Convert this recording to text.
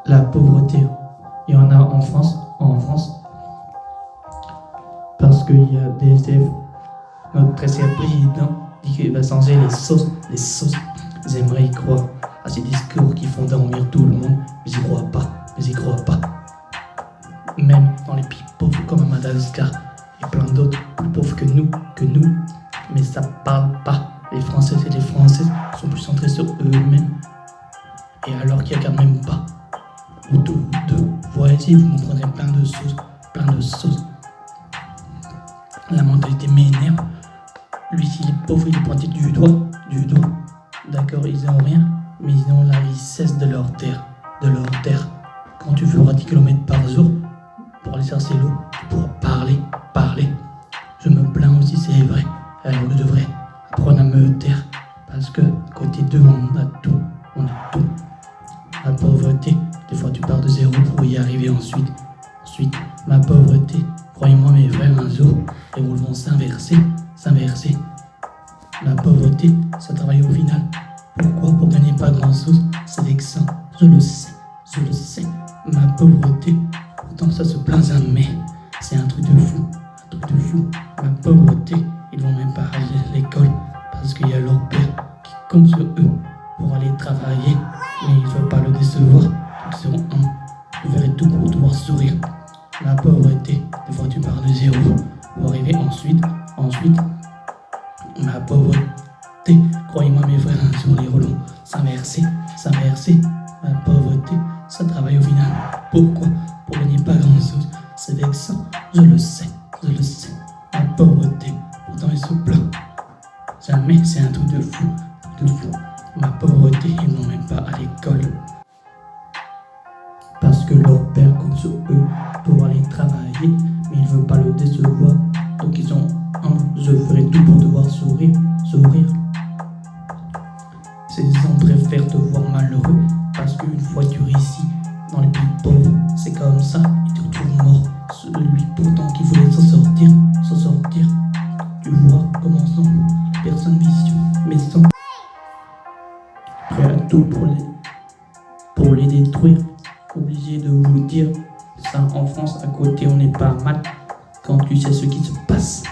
La pauvreté, il y en a en France, parce qu'il y a des SDF. Notre très cher président dit qu'il va changer les sauces. Ils aimeraient y croire à ces discours qui font dormir tout le monde, mais ils y croient pas. Même dans les pays pauvres comme à Madagascar et plein d'autres, plus pauvres que nous, mais ça parle pas. Les Français et les Françaises sont plus centrés sur eux-mêmes, et alors qu'ils regardent même pas autour d'eux. Voyez, vous me prendrez plein de sauces. La mentalité m'énerve. Lui, s'il est pauvre, il est pointé du doigt. D'accord, ils n'ont rien, mais ils ont la richesse de leur terre. Quand tu feras 10 km par jour pour aller chercher l'eau, tu pourras parler. Je me plains aussi, c'est vrai. Alors je devrais apprendre à me taire, parce que côté d'eux, on a tout. La pauvreté, des fois tu pars de zéro pour y arriver ensuite. Ma pauvreté, croyez-moi mes frères, un jour, les rôles vont s'inverser. La pauvreté, ça travaille au final. Pourquoi? Pour gagner pas grand-chose. C'est vexant, je le sais. Ma pauvreté, pourtant ça se plaint jamais. C'est un truc de fou. Ma pauvreté, ils vont même pas aller à l'école parce qu'il y a leur père qui compte sur eux pour aller travailler, mais ils ne veulent pas le décevoir. Ils seront je ferai tout pour devoir sourire. La pauvreté, des fois tu pars de zéro pour arriver ensuite. Ma pauvreté, croyez-moi mes frères, sur les relents, s'inverser. Ma pauvreté, ça travaille au final. Pourquoi? Pour gagner pas grand-chose. C'est vexant, je le sais. Ma pauvreté, pourtant ils se plaignent. Jamais, c'est un truc de fou. Ma pauvreté, ils n'ont même pas à l'école. Parce que leur père compte sur eux pour aller travailler, mais il ne veut pas le décevoir. Donc ils ont je ferai tout pour devoir sourire. Ces gens préfèrent te voir malheureux, parce qu'une fois tu réussis dans les pays pauvres, c'est comme ça, ils te retrouvent mort. Celui pourtant qui voulait s'en sortir. Tu vois comment sont les personnes vicieuses, mais sont prêts à tout pour les détruire. Obligé de vous dire ça, en France, à côté on n'est pas mal quand tu sais ce qui se passe.